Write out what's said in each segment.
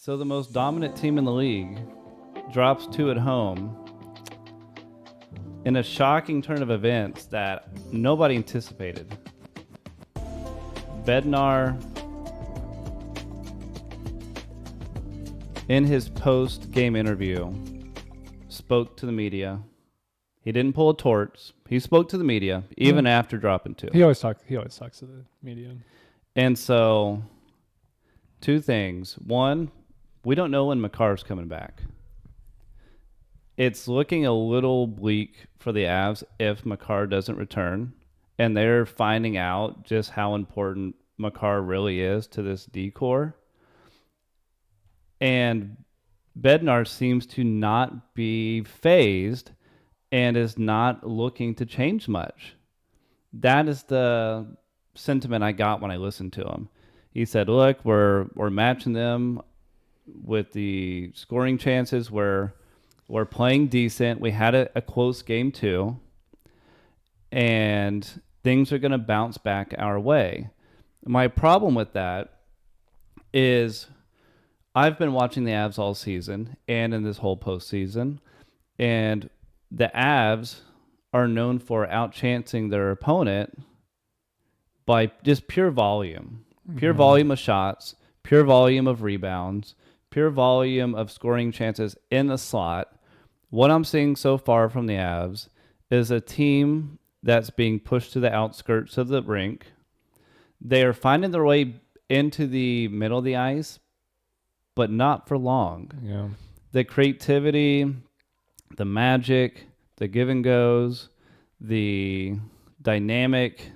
So the most dominant team in the league drops 2 at home in a shocking turn of events that nobody anticipated. Bednar, in his post-game interview, spoke to the media. He didn't pull a torch. He spoke to the media even after dropping 2. He always talks to the media. And so, 2 things. One, we don't know when Macar's coming back. It's looking a little bleak for the Avs if Macar doesn't return, and they're finding out just how important Macar really is to this D-core. And Bednar seems to not be phased and is not looking to change much. That is the sentiment I got when I listened to him. He said, look, we're matching them with the scoring chances. We're playing decent. We had a close game too. And things are going to bounce back our way. My problem with that is I've been watching the Avs all season and in this whole postseason, and the Avs are known for outchancing their opponent by just pure volume. Pure volume of shots, pure volume of rebounds, pure volume of scoring chances in the slot. What I'm seeing so far from the Avs is a team that's being pushed to the outskirts of the rink. They are finding their way into the middle of the ice, but not for long. Yeah. The creativity, the magic, the give and goes, the dynamic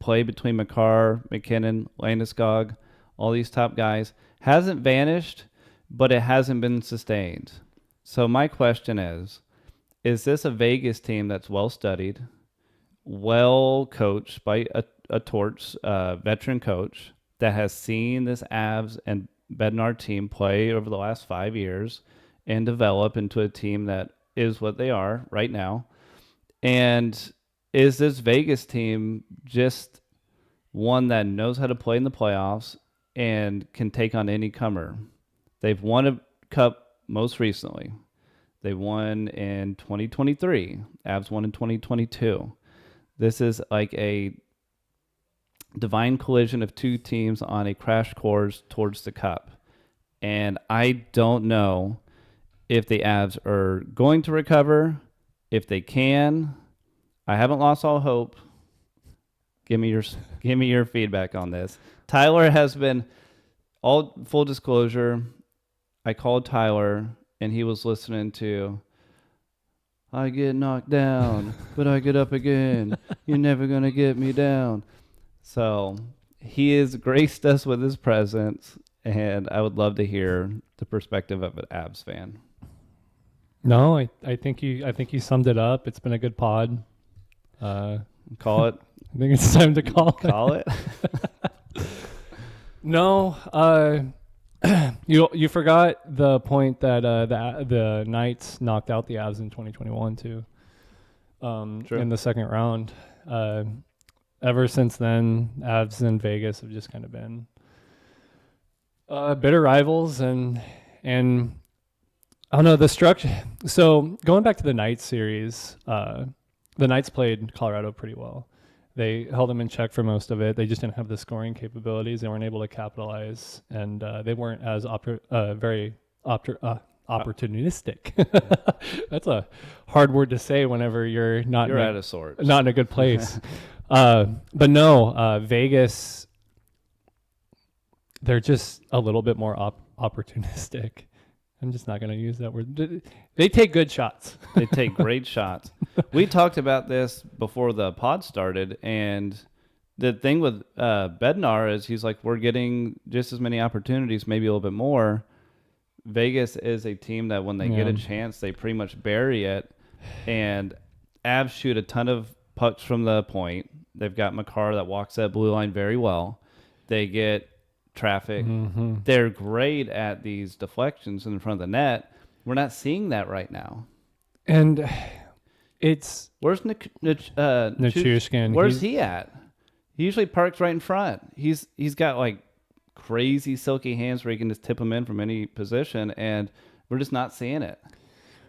play between Macar, McKinnon, Landeskog, all these top guys, hasn't vanished, but it hasn't been sustained. So my question is this a Vegas team that's well studied, well coached by a Torch veteran coach that has seen this Avs and Bednar team play over the last 5 years and develop into a team that is what they are right now? And is this Vegas team just one that knows how to play in the playoffs and can take on any comer? They've won a cup most recently. They won in 2023. Avs won in 2022. This is like a divine collision of 2 teams on a crash course towards the cup. And I don't know if the Avs are going to recover, if they can. I haven't lost all hope. Give me your feedback on this. Tyler has been, all full disclosure, I called Tyler and he was listening to, I get knocked down, but I get up again. You're never going to get me down. So he has graced us with his presence, and I would love to hear the perspective of an Avs fan. No, I think you summed it up. It's been a good pod. Call it. I think it's time to call it. No, you forgot the point that the Knights knocked out the Avs in 2021 too. In the second round. Ever since then, Avs and Vegas have just kind of been bitter rivals, and I don't know the structure. So going back to the Knights series, the Knights played Colorado pretty well. They held them in check for most of it. They just didn't have the scoring capabilities. They weren't able to capitalize, and they weren't as opportunistic. That's a hard word to say whenever you're out of sorts, not in a good place. But no, Vegas, they're just a little bit more opportunistic. I'm just not going to use that word. They take good shots. They take great shots. We talked about this before the pod started, and the thing with Bednar is he's like, we're getting just as many opportunities, maybe a little bit more. Vegas is a team that when they get a chance, they pretty much bury it, and Avs shoot a ton of pucks from the point. They've got Macar that walks that blue line very well. They get traffic. Mm-hmm. They're great at these deflections in front of the net. We're not seeing that right now. And it's where's Nichushkin? Where's he at? He usually parks right in front. He's got like crazy silky hands where he can just tip them in from any position, and we're just not seeing it.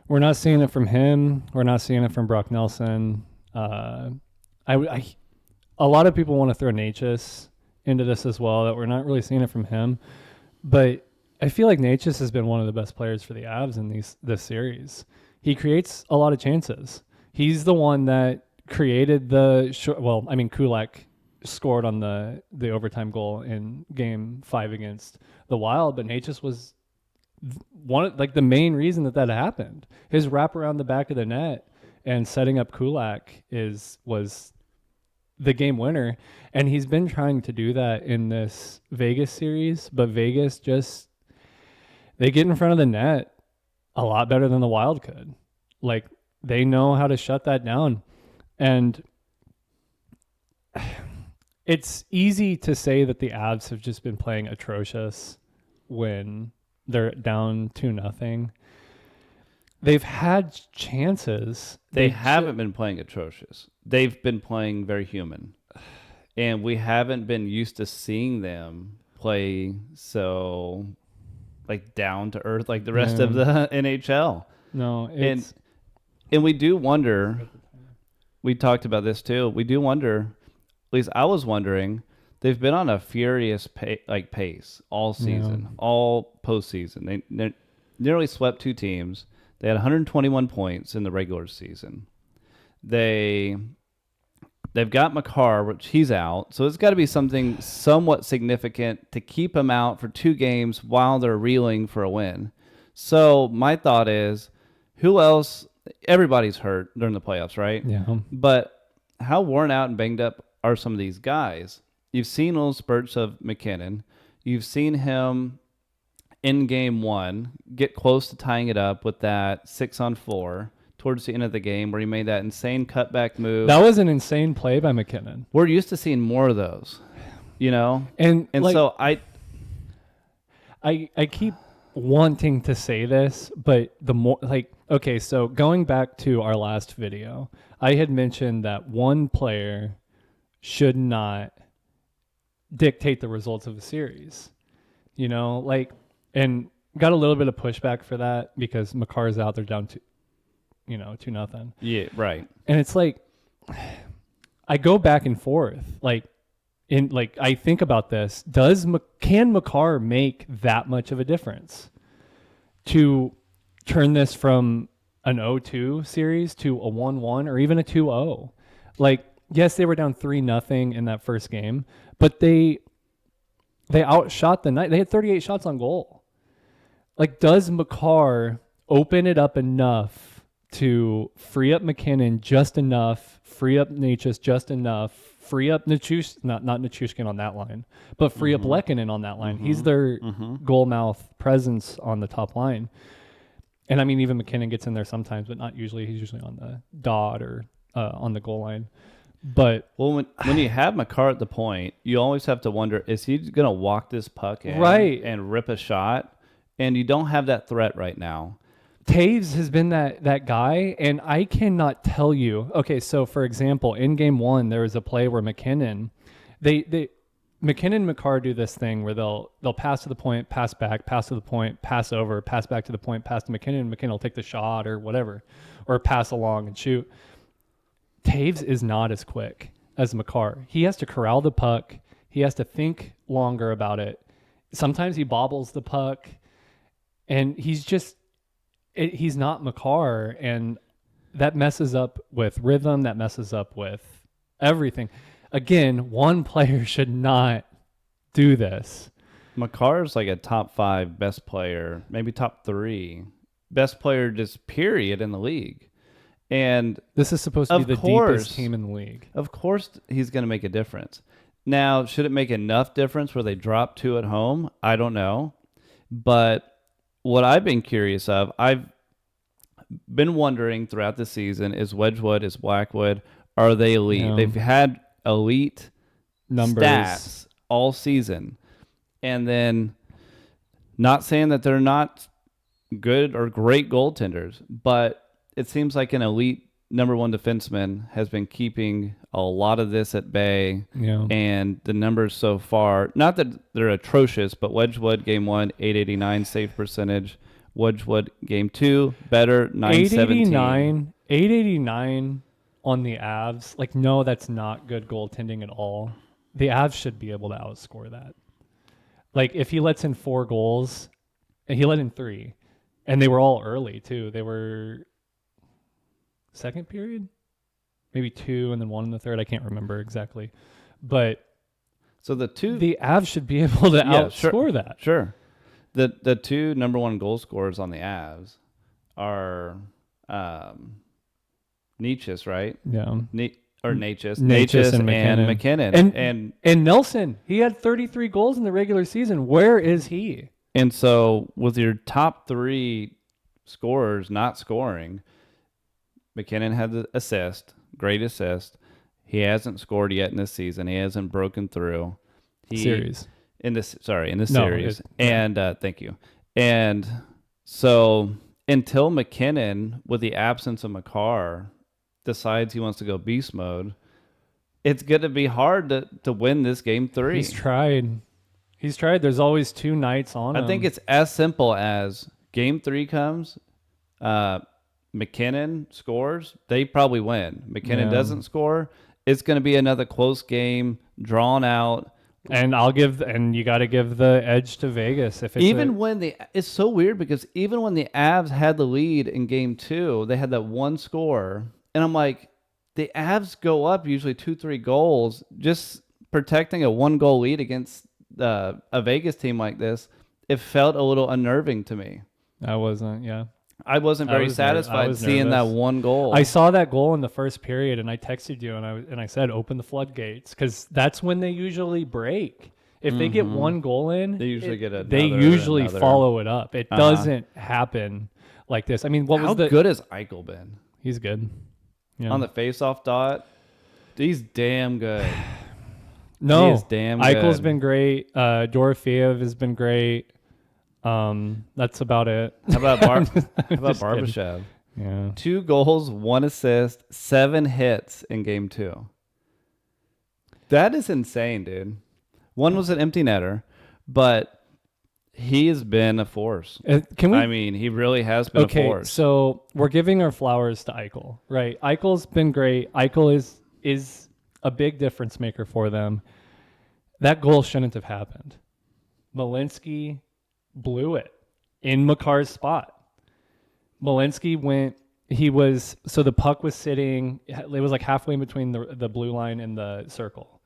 We're not seeing it from him. We're not seeing it from Brock Nelson. A lot of people want to throw Natchez into this as well, that we're not really seeing it from him. But I feel like Natchez has been one of the best players for the Avs in this series. He creates a lot of chances. He's the one that created Kulak scored on the overtime goal in Game 5 against the Wild, but Natchez was the main reason that happened. His wrap around the back of the net and setting up Kulak was the game winner, and he's been trying to do that in this Vegas series, but Vegas they get in front of the net a lot better than the Wild could. Like, they know how to shut that down. And it's easy to say that the Avs have just been playing atrocious when they're down 2-0. They've had chances. They haven't been playing atrocious. They've been playing very human. And we haven't been used to seeing them play so down to earth like the rest of the NHL. No, and we do wonder, we talked about this too, we do wonder, at least I was wondering, they've been on a furious pace all season, all postseason. They nearly swept 2 teams. They had 121 points in the regular season. They've got Macar, which he's out, so it's got to be something somewhat significant to keep him out for 2 games while they're reeling for a win. So my thought is, who else? Everybody's hurt during the playoffs, right? Yeah. But how worn out and banged up are some of these guys? You've seen little spurts of McKinnon. You've seen him in Game 1 get close to tying it up with that 6-on-4 towards the end of the game where he made that insane cutback move. That was an insane play by McKinnon. We're used to seeing more of those, And so I keep wanting to say this, but the more okay, so going back to our last video, I had mentioned that one player should not dictate the results of a series, and got a little bit of pushback for that because Macar's out, they're down 2-0. Yeah, right. And it's I go back and forth, I think about this. Can Macar make that much of a difference to turn this from an 0-2 series to a 1-1 or even a 2-0? Yes, they were down 3-0 in that first game, but they outshot the night. They had 38 shots on goal. Does Macar open it up enough to free up McKinnon just enough, free up Natchez just enough, free up not Nichushkin on that line, but free up Lehkonen on that line? He's their goal mouth presence on the top line. And I mean, even McKinnon gets in there sometimes, but not usually. He's usually on the dot or on the goal line. But when you have Macar at the point, you always have to wonder, is he going to walk this puck in and rip a shot? And you don't have that threat right now. Taves has been that guy, and I cannot tell you. Okay, so for example, in Game 1, there was a play where McKinnon and Macar do this thing where they'll pass to the point, pass back, pass to the point, pass over, pass back to the point, pass to McKinnon, and McKinnon will take the shot or whatever, or pass along and shoot. Taves is not as quick as Macar. He has to corral the puck. He has to think longer about it. Sometimes he bobbles the puck, and he's not Macar, and that messes up with rhythm. That messes up with everything. Again, one player should not do this. Macar's a top 5 best player, maybe top 3 best player just period in the league. And this is supposed to be the deepest team in the league. Of course he's going to make a difference. Now, should it make enough difference where they drop 2 at home? I don't know. But what I've been curious of, I've been wondering throughout the season, is Wedgwood, is Blackwood, are they elite? Yeah. They've had elite numbers, stats all season. And then, not saying that they're not good or great goaltenders, but it seems like an elite number one defenseman has been keeping a lot of this at bay. Yeah. And the numbers so far, not that they're atrocious, but Wedgwood game 1, 889 save percentage. Wedgwood game 2, better, 917. 889 on the Avs. Like, no, that's not good goaltending at all. The Avs should be able to outscore that. Like, if he lets in 4 goals, and he let in 3, and they were all early too. They were second period, maybe 2, and then 1 in the third. I can't remember exactly, but so the Avs should be able to outscore that. Sure. The 2 number one goal scorers on the Avs are Nietzsche's, right? Yeah. Natchez and McKinnon. And Nelson, he had 33 goals in the regular season. Where is he? And so with your top 3 scorers not scoring, McKinnon had the assist, great assist. He hasn't scored yet in this season. He hasn't broken through. Series. Series. Thank you. And so until McKinnon, with the absence of Macar, decides he wants to go beast mode, it's going to be hard to win this game 3. He's tried. There's always 2 nights on him. I think it's as simple as game 3 comes, McKinnon scores, they probably win. McKinnon doesn't score, it's going to be another close game, drawn out. And you got to give the edge to Vegas if it's it's so weird because even when the Avs had the lead in game 2, they had that one score, and I'm like, the Avs go up usually 2-3 goals, just protecting a 1-goal lead against a Vegas team like this. It felt a little unnerving to me. I wasn't very satisfied seeing that 1 goal. I saw that goal in the first period, and I texted you, and I said, "Open the floodgates," because that's when they usually break. If they get 1 goal in, they usually get another. They usually follow it up. It doesn't happen like this. I mean, how good has Eichel been? He's good. Yeah. On the face-off dot, he's damn good. No, he is damn good. Eichel's been great. Dorofeev has been great. That's about it. How about Barbashev? Yeah. 2 goals, 1 assist, 7 hits in game 2. That is insane, dude. 1 was an empty netter, but he has been a force. He really has been a force. Okay, so we're giving our flowers to Eichel, right? Eichel's been great. Eichel is a big difference maker for them. That goal shouldn't have happened. Malinsky blew it in Makar's spot. Malinsky so the puck was sitting, it was like halfway between the blue line and the circle,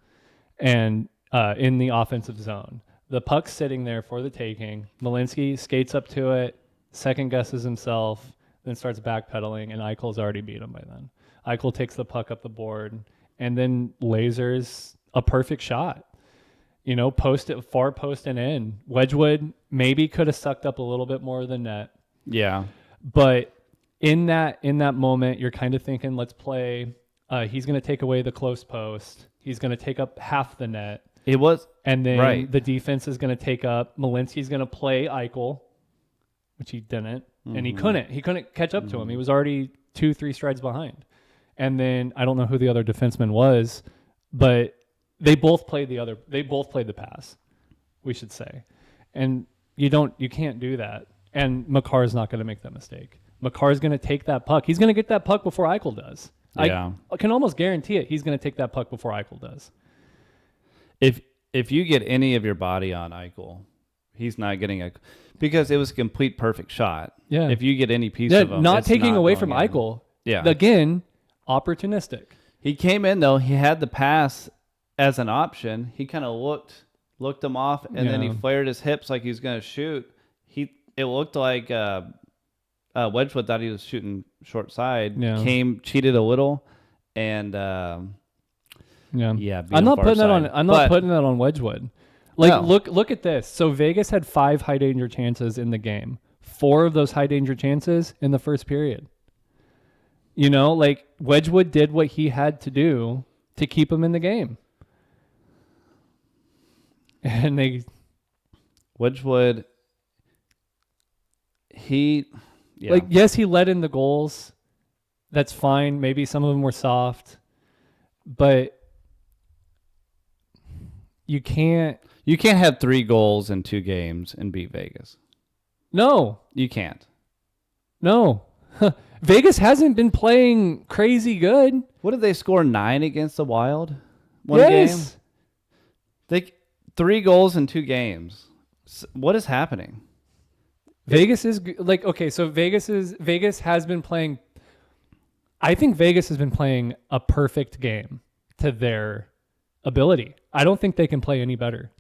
and in the offensive zone. The puck's sitting there for the taking. Malinsky skates up to it, second guesses himself, then starts backpedaling, and Eichel's already beat him by then. Eichel takes the puck up the board and then lasers a perfect shot. Far post and in. Wedgwood maybe could have sucked up a little bit more of the net. Yeah. But in that moment, you're kind of thinking, let's play. He's going to take away the close post. He's going to take up half the net. And then the defense is going to take up. Malinsky's going to play Eichel, which he didn't. Mm-hmm. And he couldn't catch up to him. He was already 2-3 strides behind. And then I don't know who the other defenseman was, but they both played the pass, we should say. And you can't do that. And Makar's not going to make that mistake. Makar's going to take that puck. He's going to get that puck before Eichel does. Yeah. I can almost guarantee it. He's going to take that puck before Eichel does. If you get any of your body on Eichel, he's not getting because it was a complete perfect shot. Yeah. If you get any piece of him, not taking away from Eichel. Yeah. Again, opportunistic. He came in though. He had the pass as an option. He kind of looked him off, and then he flared his hips like he was going to shoot. It looked like Wedgwood thought he was shooting short side. Yeah. Cheated a little, and I'm not putting that on Wedgwood. Look at this. So Vegas had 5 high danger chances in the game. 4 of those high danger chances in the first period. Wedgwood did what he had to do to keep him in the game. And Wedgwood, yes, he let in the goals, That's fine. Maybe some of them were soft, but you can't. You can't have 3 goals in 2 games and beat Vegas. No, You can't. no. Vegas hasn't been playing crazy good. What did they score 9 against the Wild? Yes. Game? They 3 goals in 2 games. What is happening? Vegas is like, okay, so Vegas has been playing. I think Vegas has been playing a perfect game to their ability. I don't think they can play any better.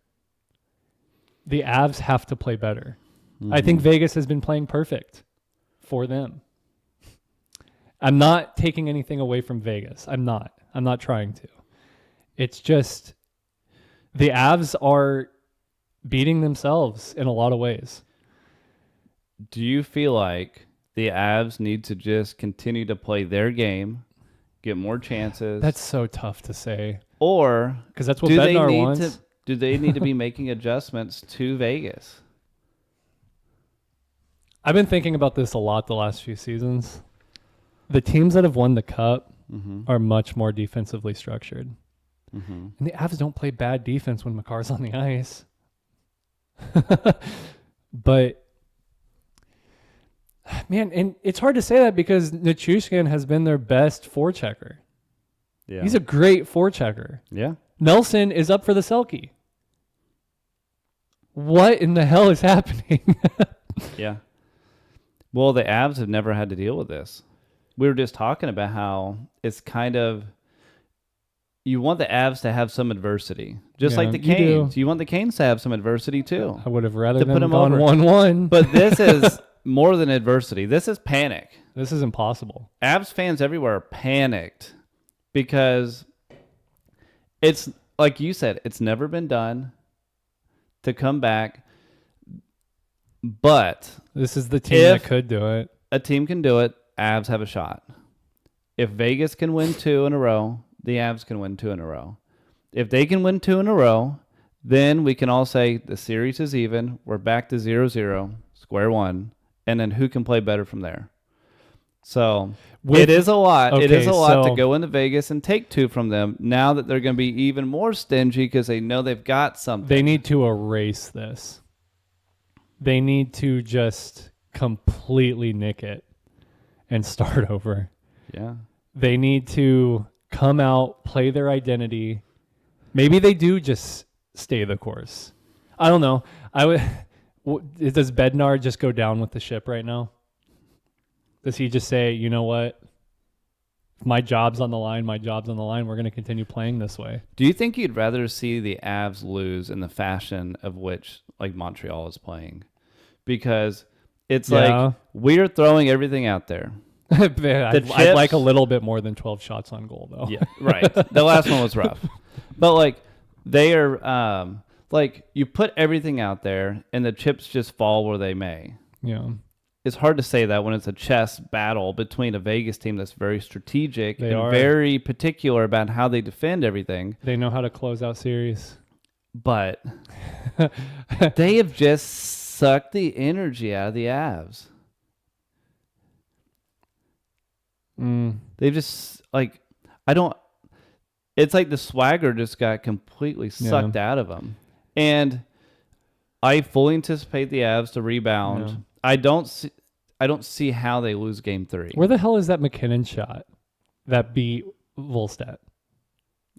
The Avs have to play better. Mm-hmm. I think Vegas has been playing perfect for them. I'm not taking anything away from Vegas. I'm not trying to. It's just the Avs are beating themselves in a lot of ways. Do you feel like the Avs need to just continue to play their game, get more chances? That's so tough to say. Or because that's what Bednar wants. Do they need to be making adjustments to Vegas? I've been thinking about this a lot the last few seasons. The teams that have won the Cup are much more defensively structured. Mm-hmm. And the Avs don't play bad defense when Macar's on the ice. But, man, and it's hard to say that because Nichushkin has been their best forechecker. Yeah. He's a great forechecker. Yeah. Nelson is up for the Selke. What in the hell is happening? Yeah. Well, the Avs have never had to deal with this. We were just talking about how it's kind of, you want the Avs to have some adversity, just like the Canes. You want the Canes to have some adversity too. I would have rather them gone 1-1. But this is more than adversity. This is panic. This is impossible. Avs fans everywhere are panicked because it's, like you said, it's never been done to come back. But this is the team that could do it. A team can do it. Avs have a shot. If Vegas can win 2 in a row, the Avs can win 2 in a row. If they can win 2 in a row, then we can all say the series is even. We're back to 0-0, square one, and then who can play better from there? So it is a lot. Okay, it is a lot to go into Vegas and take 2 from them now that they're going to be even more stingy because they know they've got something. They need to erase this. They need to just completely nick it and start over. Yeah. They need to come out, play their identity. Maybe they do just stay the course. I don't know. Does Bednar just go down with the ship right now? Does he just say, you know what? My job's on the line. We're going to continue playing this way. Do you think you'd rather see the Avs lose in the fashion of which like Montreal is playing? Because it's like we're throwing everything out there. I'd like a little bit more than 12 shots on goal, though. Yeah, right. The last one was rough. But like they are like you put everything out there and the chips just fall where they may. Yeah. It's hard to say that when it's a chess battle between a Vegas team that's very strategic and very particular about how they defend everything. They know how to close out series. But they have just sucked the energy out of the Avs. They've just, like, it's like the swagger just got completely sucked out of them. And I fully anticipate the Avs to rebound. Yeah. I don't see how they lose game 3. Where the hell is that McKinnon shot that beat Volstead?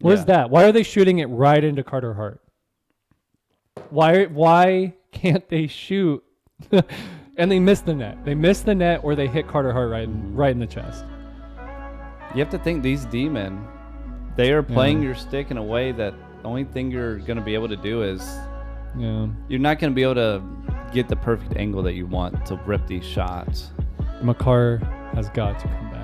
Where's that? Why are they shooting it right into Carter Hart? Why can't they shoot? And they miss the net. They miss the net or they hit Carter Hart right in the chest. You have to think these D-men, they are playing your stick in a way that the only thing you're going to be able to do is you're not going to be able to get the perfect angle that you want to rip these shots. Macar has got to come back.